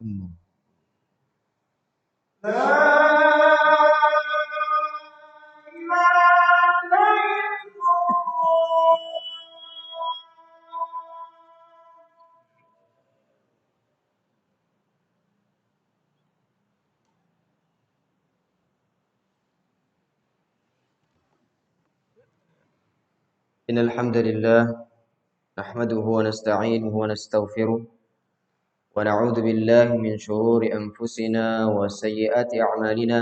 إن الحمد لله نحمده ونستعينه ونستغفره ونعوذ بالله من شرور أنفسنا وسيئات أعمالنا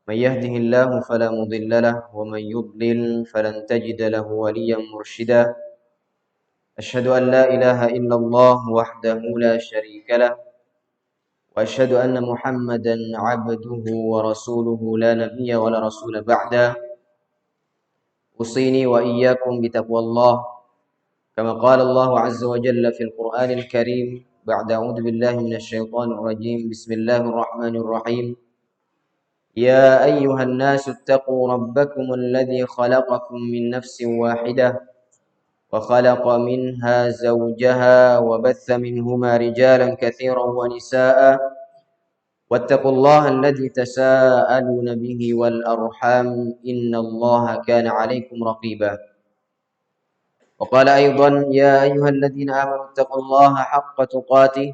من يهده الله فلا مضل له ومن يضلل فلن تجد له وليا مرشدا أشهد أن لا إله إلا الله وحده لا شريك له وأشهد أن محمدا عبده ورسوله لا نبي ولا رسول بعده أوصيني وإياكم بتقوى الله كما قال الله عز وجل في القرآن الكريم بعد أعوذ بالله من الشيطان الرجيم بسم الله الرحمن الرحيم يا أيها الناس اتقوا ربكم الذي خلقكم من نفس واحدة وخلق منها زوجها وبث منهما رجالا كثيرا ونساء واتقوا الله الذي تساءلون به والأرحام إن الله كان عليكم رقيبا وقال أيضا يا أيها الذين آمنوا اتقوا الله حق تقاته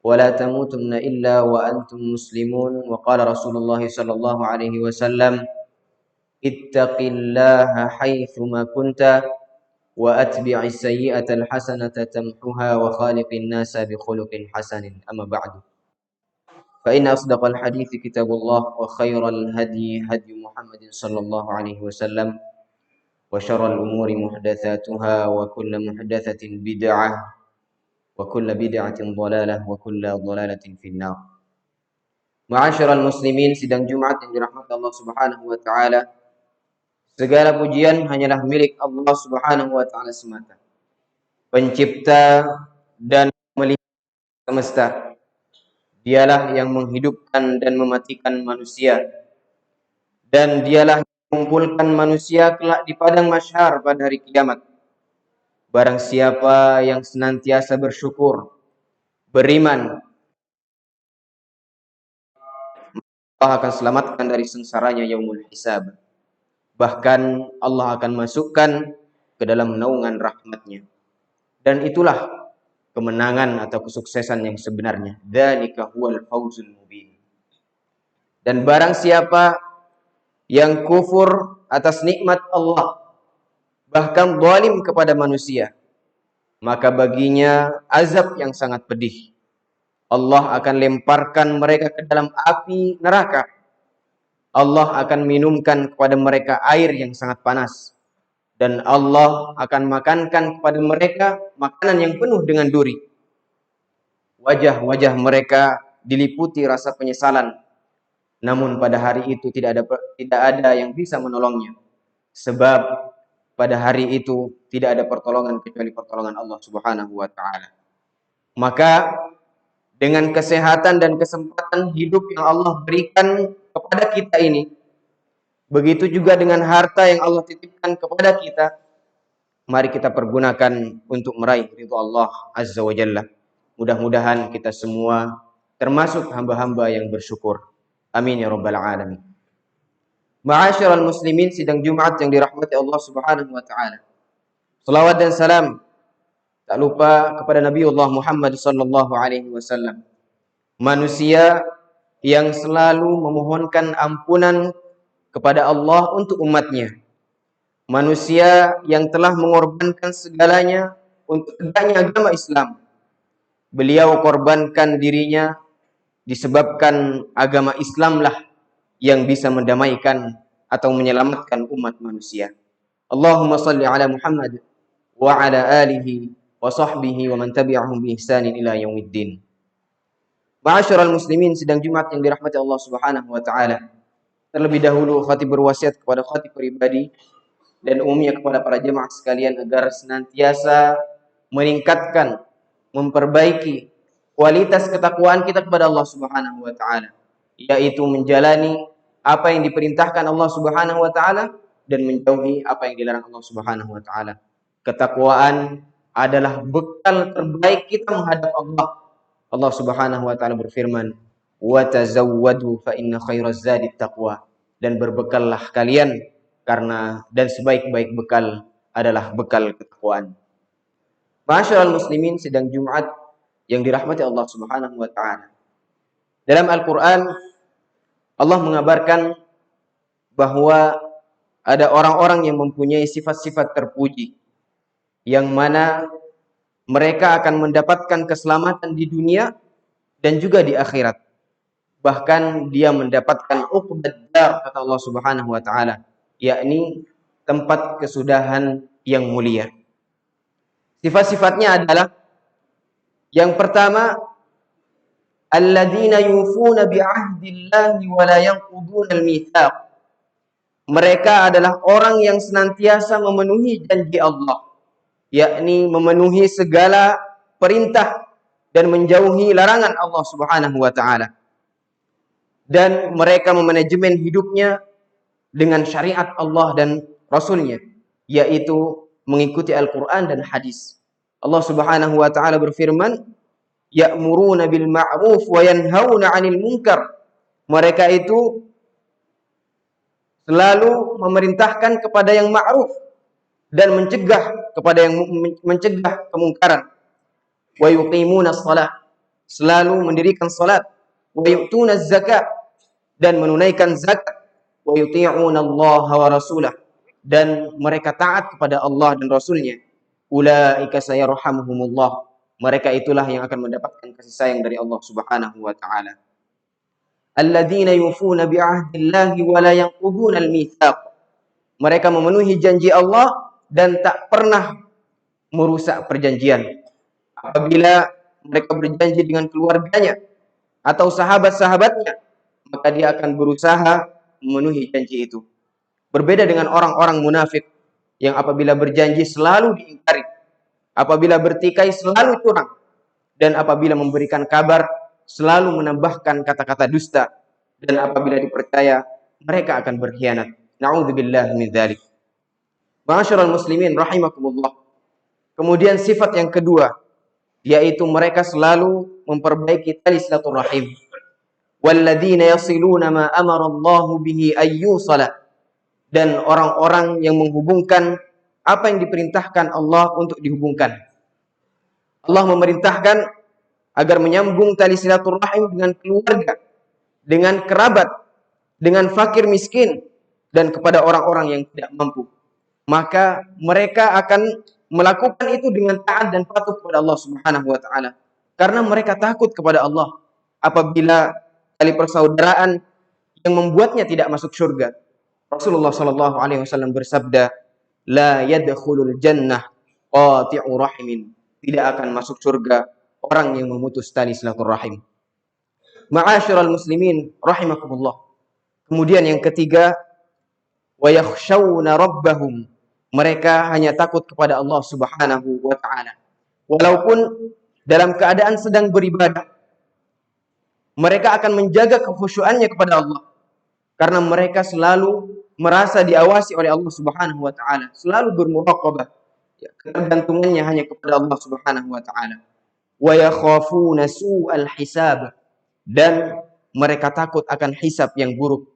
ولا تموتن إلا وأنتم مسلمون وقال رسول الله صلى الله عليه وسلم اتق الله حيثما كنت وأتبع السيئة الحسنة تمحها وخالق الناس بخلق حسن أما بعد فإن أصدق الحديث كتاب الله وخير الهدي هدي محمد صلى الله عليه وسلم وشر الأمور محدثاتها وكل محدثة بدعة وكل بدعة ضلالة وكل ضلالة في النار. Ma'asyiral muslimin, sidang Jumat yang dirahmati Allah Subhanahu wa taala. Segala pujian hanyalah milik Allah Subhanahu wa taala semata. Pencipta dan pemilik semesta. Dialah yang menghidupkan dan mematikan manusia. Dan dialah yang mengumpulkan manusia kelak di padang mahsyar pada hari kiamat. Barang siapa yang senantiasa bersyukur, beriman, Allah akan selamatkan dari sengsaranya yaumul hisab. Bahkan Allah akan masukkan ke dalam naungan rahmatnya. Dan itulah kemenangan atau kesuksesan yang sebenarnya. Dzalika huwal fawzul mubin. Dan barang siapa yang kufur atas nikmat Allah, bahkan zalim kepada manusia, maka baginya azab yang sangat pedih. Allah akan lemparkan mereka ke dalam api neraka. Allah akan minumkan kepada mereka air yang sangat panas. Dan Allah akan makankan kepada mereka makanan yang penuh dengan duri. Wajah-wajah mereka diliputi rasa penyesalan. Namun pada hari itu tidak ada yang bisa menolongnya. Sebab pada hari itu tidak ada pertolongan kecuali pertolongan Allah Subhanahu wa taala. Maka dengan kesehatan dan kesempatan hidup yang Allah berikan kepada kita ini, begitu juga dengan harta yang Allah titipkan kepada kita, mari kita pergunakan untuk meraih ridha Allah Azza wa Jalla. Mudah-mudahan kita semua termasuk hamba-hamba yang bersyukur. Amin ya rabbal alamin. Ma'asyiral muslimin, sidang Jumat yang dirahmati Allah Subhanahu wa taala. Salawat dan salam tak lupa kepada Nabiullah Muhammad sallallahu alaihi wasallam. Manusia yang selalu memohonkan ampunan kepada Allah untuk umatnya. Manusia yang telah mengorbankan segalanya untuk tegaknya agama Islam. Beliau korbankan dirinya disebabkan agama Islamlah yang bisa mendamaikan atau menyelamatkan umat manusia. Allahumma salli ala Muhammad wa ala alihi wa sahbihi wa man tabi'ahum bi ihsanin ila yaumiddin. Ma'asyiral muslimin, sidang Jumat yang dirahmati Allah Subhanahu wa taala. Terlebih dahulu khatib berwasiat kepada khatib pribadi dan umumnya kepada para jemaah sekalian agar senantiasa meningkatkan, memperbaiki kualitas ketakwaan kita kepada Allah Subhanahu wa taala, yaitu menjalani apa yang diperintahkan Allah Subhanahu wa taala dan menjauhi apa yang dilarang Allah Subhanahu wa taala. Ketakwaan adalah bekal terbaik kita menghadap Allah. Allah Subhanahu wa taala berfirman, "Wa tazawwadu fa inna khairaz zadi taqwa." Dan berbekallah kalian dan sebaik-baik bekal adalah bekal ketakwaan. Ma'asyiral muslimin, sidang Jumat yang dirahmati Allah Subhanahu wa taala. Dalam Al-Qur'an Allah mengabarkan bahwa ada orang-orang yang mempunyai sifat-sifat terpuji, yang mana mereka akan mendapatkan keselamatan di dunia dan juga di akhirat. Bahkan dia mendapatkan uqbad dar, kata Allah Subhanahu wa taala, yakni tempat kesudahan yang mulia. Sifat-sifatnya adalah, yang pertama, alladzina yufuna bi'ahdillahi wa la yanquduna al-mitsaq. Mereka adalah orang yang senantiasa memenuhi janji Allah, yakni memenuhi segala perintah dan menjauhi larangan Allah Subhanahu wa taala. Dan mereka memanajemen hidupnya dengan syariat Allah dan Rasulnya, yaitu mengikuti Al-Quran dan hadis. Allah Subhanahu wa taala berfirman, ya'muruna bil ma'ruf wa yanhauna 'anil munkar. Mereka itu selalu memerintahkan kepada yang ma'ruf dan mencegah kemungkaran. Wa yuqimuna shalah, selalu mendirikan salat. Wa yu'tuna zakat, dan menunaikan zakat. Wa yuti'una Allah wa rasulah, dan mereka taat kepada Allah dan Rasulnya. Ulaika sayarhamuhumullah, mereka itulah yang akan mendapatkan kasih sayang dari Allah Subhanahu wa taala. Alladzina yufuna bi'ahdillahi wa la yanquduna al-mitsaq. Mereka memenuhi janji Allah dan tak pernah merusak perjanjian. Apabila mereka berjanji dengan keluarganya atau sahabat-sahabatnya, maka dia akan berusaha memenuhi janji itu. Berbeda dengan orang-orang munafik yang apabila berjanji selalu diingkari, apabila bertikai selalu curang, dan apabila memberikan kabar selalu menambahkan kata-kata dusta, dan apabila dipercaya mereka akan berkhianat. Na'udzubillah min dzalik. Ma'asyiral muslimin rahimakumullah. Kemudian sifat yang kedua, yaitu mereka selalu memperbaiki tali silaturahim. Walladzina yasiluna ma amara Allahu bihi ayyusala. Dan orang-orang yang menghubungkan apa yang diperintahkan Allah untuk dihubungkan. Allah memerintahkan agar menyambung tali silaturahim dengan keluarga, dengan kerabat, dengan fakir miskin, dan kepada orang-orang yang tidak mampu. Maka mereka akan melakukan itu dengan taat dan patuh kepada Allah Subhanahu wa taala, karena mereka takut kepada Allah apabila tali persaudaraan yang membuatnya tidak masuk surga. Rasulullah sallallahu alaihi wasallam bersabda, la yadkhulul jannah qati'u rahimin. Tidak akan masuk surga orang yang memutus tali silaturahim. Ma'asyiral muslimin rahimakumullah. Kemudian yang ketiga, wa yakhshawna rabbahum. Mereka hanya takut kepada Allah Subhanahu wa taala. Walaupun dalam keadaan sedang beribadah, mereka akan menjaga kekhusyuannya kepada Allah, karena mereka selalu merasa diawasi oleh Allah Subhanahu wa taala, selalu bermuraqabah. Ketergantungannya hanya kepada Allah Subhanahu wa taala. Wa yakhafuna su'al hisab, dan mereka takut akan hisab yang buruk.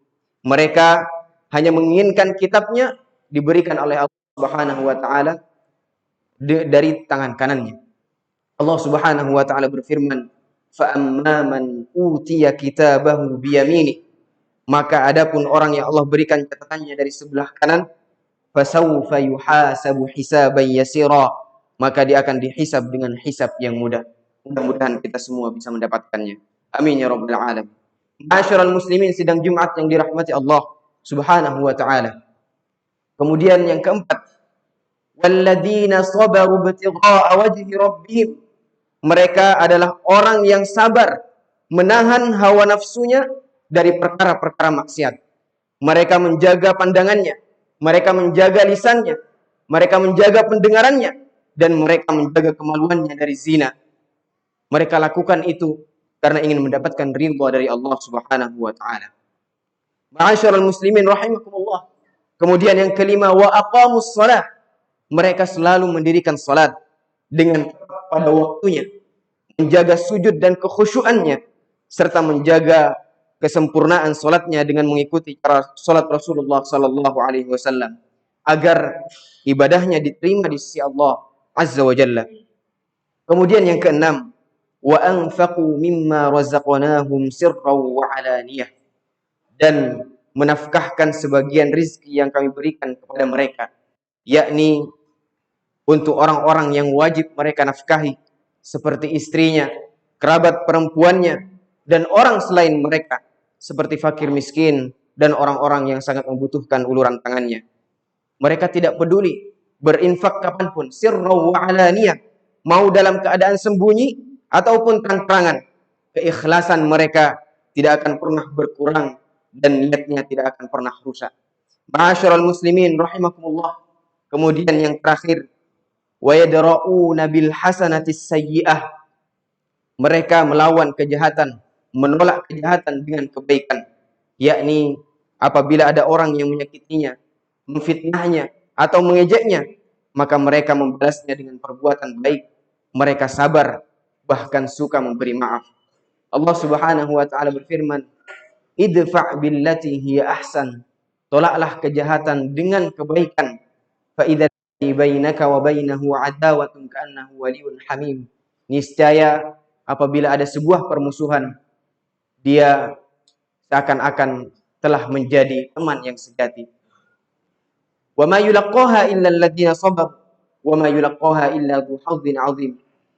Mereka hanya menginginkan kitabnya diberikan oleh Allah Subhanahu wa taala dari tangan kanannya. Allah Subhanahu wa taala berfirman, fa amma man utiya kitabahu biyamini. Maka adapun orang yang Allah berikan catatannya dari sebelah kanan, fasawfa yuhasabu hisaban yasira, maka dia akan dihisab dengan hisab yang mudah. Mudah-mudahan kita semua bisa mendapatkannya. Amin ya rabbal alamin. Ma'asyiral muslimin sidang Jumat yang dirahmati Allah Subhanahu wa taala. Kemudian yang keempat, walladzina sabaru ibtigha'a wajhi rabbihim. Mereka adalah orang yang sabar menahan hawa nafsunya dari perkara-perkara maksiat. Mereka menjaga pandangannya, mereka menjaga lisannya, mereka menjaga pendengarannya, dan mereka menjaga kemaluannya dari zina. Mereka lakukan itu karena ingin mendapatkan ridha dari Allah Subhanahu wa taala. Ma'asyiral muslimin rahimakumullah. Kemudian yang kelima, wa aqamus shalah. Mereka selalu mendirikan salat dengan pada waktunya, menjaga sujud dan kekhusyuannya, serta menjaga kesempurnaan solatnya dengan mengikuti cara solat Rasulullah Sallallahu Alaihi Wasallam, agar ibadahnya diterima di sisi Allah Azza wa Jalla. Kemudian yang keenam, wa anfaqu mimma razaqnahum sirran wa alaniyah, dan menafkahkan sebagian rizki yang kami berikan kepada mereka, yakni untuk orang-orang yang wajib mereka nafkahi, seperti istrinya, kerabat perempuannya, dan orang selain mereka, seperti fakir miskin dan orang-orang yang sangat membutuhkan uluran tangannya. Mereka tidak peduli berinfak kapanpun, sirra wa alaniyah, mau dalam keadaan sembunyi ataupun terang-terangan. Keikhlasan mereka tidak akan pernah berkurang dan niatnya tidak akan pernah rusak. Ma'asyiral muslimin rahimakumullah. Kemudian yang terakhir, wa yadra'una bil hasanatis sayyi'ah. Mereka melawan kejahatan, menolak kejahatan dengan kebaikan, yakni apabila ada orang yang menyakitinya, memfitnahnya atau mengejeknya, maka mereka membalasnya dengan perbuatan baik. Mereka sabar, bahkan suka memberi maaf. Allah Subhanahu wa taala berfirman, idfa' billati hiya ahsan. Tolaklah kejahatan dengan kebaikan. Fa idza bainaka wa bainahu adawatun ka'annahu waliyyun hamim. Niscaya apabila ada sebuah permusuhan, dia seakan-akan telah menjadi teman yang sejati. Wa ma yulaqqaha illa alladziina sabaru wa ma yulaqqaha illa dzu hazzin 'adzim.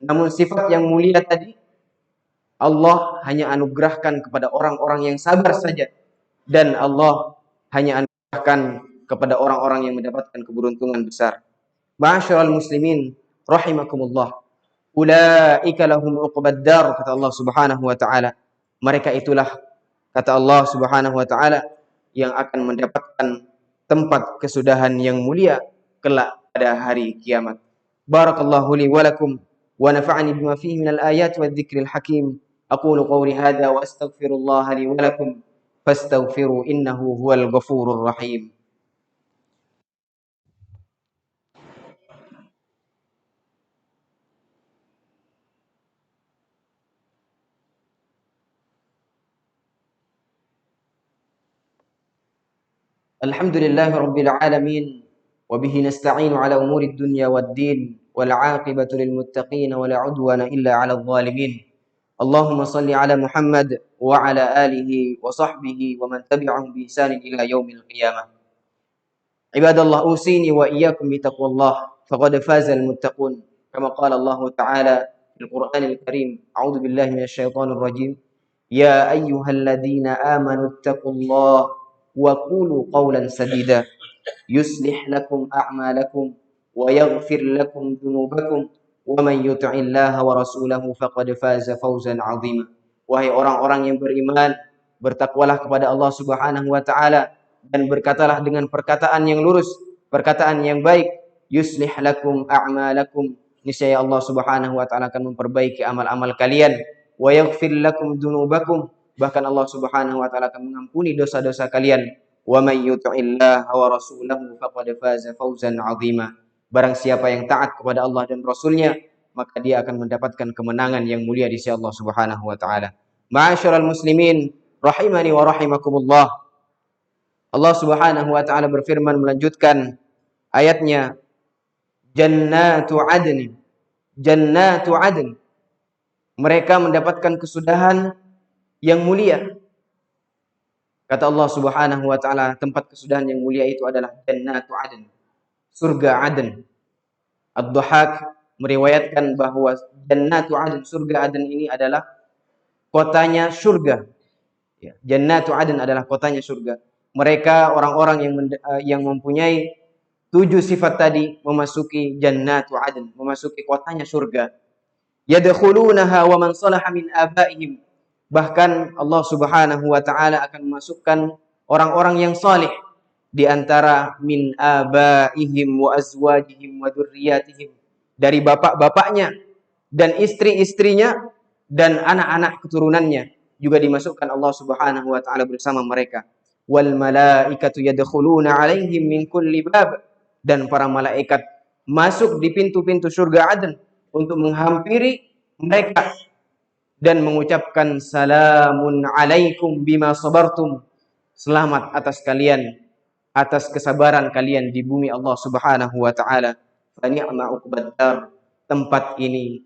Namun sifat yang mulia tadi Allah hanya anugerahkan kepada orang-orang yang sabar saja, dan Allah hanya anugerahkan kepada orang-orang yang mendapatkan keberuntungan besar. Ma'asyiral muslimin rahimakumullah. Ulaika lahum uqbad dar, kata Allah Subhanahu wa taala. Mereka itulah, kata Allah Subhanahu wa taala, yang akan mendapatkan tempat kesudahan yang mulia kelak pada hari kiamat. Barakallahu li wa lakum wa nafa'ani bima fihi minal ayati wadh-dhikril hakim. Aqulu qawli hadza wa astaghfirullah li wa lakum fastaghfiru innahu huwal ghafurur rahim. Alhamdulillahi rabbil alamin wa bihi nasta'inu ala umuri dunya waddin wal 'aqibatu lil muttaqin wa la 'udwana illa 'alal zalimin. Allahumma salli ala Muhammad wa ala alihi wa sahbihi wa man tabi'ahum bi ihsanin ila yaumil qiyamah. Ibadallah, usini wa iyyakum bi taqwallah faqad fazal muttaqun. Kama qala Allah Ta'ala fil Qur'anil Karim, a'udzu billahi minasyaitonir rajim. Ya ayyuhalladzina amanu taqullaha wa qulu qawlan sadida yuslih lakum a'malakum wa yaghfir lakum dhunubakum wa man yuti'illaha wa rasulahu faqad faza fawzan 'azima. Wahai orang-orang yang beriman, bertakwalah kepada Allah Subhanahu wa taala dan berkatalah dengan perkataan yang lurus, perkataan yang baik. Yuslih lakum a'malakum, niscaya Allah Subhanahu wa taala akan memperbaiki amal-amal kalian. Wa yaghfir lakum dhunubakum, bahkan Allah Subhanahu wa taala akan mengampuni dosa-dosa kalian. Wa may yuti'illaha wa rasulahu faqad faza fawzan 'azima. Barang siapa yang taat kepada Allah dan Rasulnya, maka dia akan mendapatkan kemenangan yang mulia di sisi Allah Subhanahu wa taala. Ma'asyiral muslimin rahimani wa rahimakumullah. Allah Subhanahu wa taala berfirman melanjutkan ayatnya, jannatu adn. Jannatu adn. Mereka mendapatkan kesudahan yang mulia. Kata Allah Subhanahu wa taala, tempat kesudahan yang mulia itu adalah jannatu adn, surga Aden. Ad-Dhahhak meriwayatkan bahwa jannatu Aden, surga Aden ini adalah kotanya surga. Ya, jannatu Aden adalah kotanya surga. Mereka orang-orang yang mempunyai 7 sifat tadi memasuki jannatu Aden, memasuki kotanya surga. Yadkhulunaha wa man salaha min abaihim. Bahkan Allah Subhanahu wa taala akan memasukkan orang-orang yang saleh di antara min abaihim wa azwajihim wa dzurriyyatihim, dari bapak-bapaknya dan istri-istrinya dan anak-anak keturunannya juga dimasukkan Allah Subhanahu wa taala bersama mereka. Wal malaikatu yadkhuluna 'alaihim min kulli bab, dan para malaikat masuk di pintu-pintu surga Aden untuk menghampiri mereka dan mengucapkan salamun alaikum bima sabartum, selamat atas kalian atas kesabaran kalian di bumi Allah Subhanahu wa taala. Fa ni'ma uqbad dar, tempat ini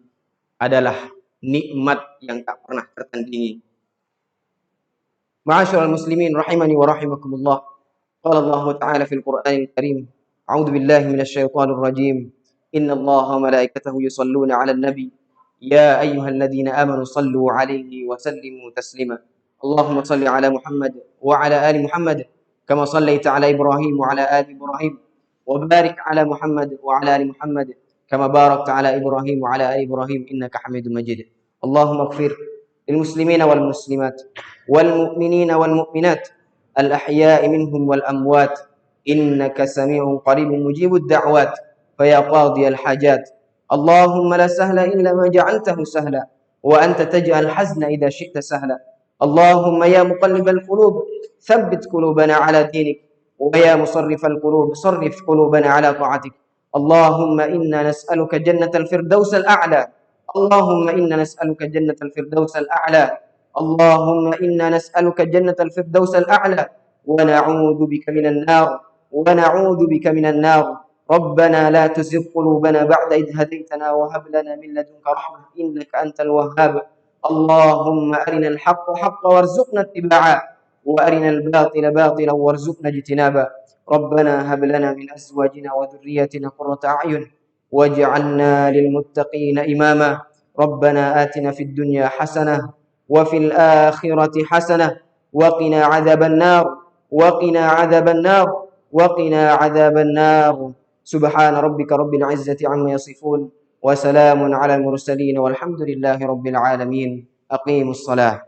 adalah nikmat yang tak pernah tertandingi. Ma'asyiral muslimin rahimani wa rahimakumullah. Qala Allah Ta'ala fil Qur'anil Karim, a'udzu billahi minasy syaithanir rajim. Innallaha wa malaikatahu yusholluna 'alan nabi. Ya ayyuhalladzina amanu shallu 'alaihi wa sallimu taslima. Allahumma shalli 'ala Muhammad wa 'ala ali Muhammad kama shallaita 'ala Ibrahim wa 'ala ali Ibrahim wa barik 'ala Muhammad wa 'ala ali Muhammad kama barakta 'ala Ibrahim wa 'ala ali Ibrahim innaka Hamidum Majid. Allahumma ighfir للمسلمين والمسلمات والمؤمنين والمؤمنات الأحياء منهم والأموات إنك سميع قريب مجيب الدعوات فيا قاضي الحاجات اللهم لا سهل إلا ما جعلته سهلا وأنت تجعل الحزن إذا شئت سهلا اللهم يا مقلب القلوب ثبت قلوبنا على دينك ويا مصرف القلوب صرف قلوبنا على طاعتك اللهم إنا نسألك جنة الفردوس الأعلى اللهم إنا نسألك جنة الفردوس الأعلى اللهم إنا نسألك جنة الفردوس الأعلى ونعوذ بك من النار ونعوذ بك من النار ربنا لا تزغ قلوبنا بعد إذ هديتنا وهب لنا من لدنك رحمة إنك أنت الوهاب اللهم أرنا الحق حقا وارزقنا اتباعه وأرنا الباطل باطلا وارزقنا اجتنابه ربنا هب لنا من أزواجنا وذرياتنا قرة أعين واجعلنا للمتقين إماما ربنا آتنا في الدنيا حسنة وفي الآخرة حسنة وقنا عذاب النار وقنا عذاب النار وقنا عذاب النار سبحان ربك رب العزة عما يصفون وسلام على المرسلين والحمد لله رب العالمين أقيموا الصلاة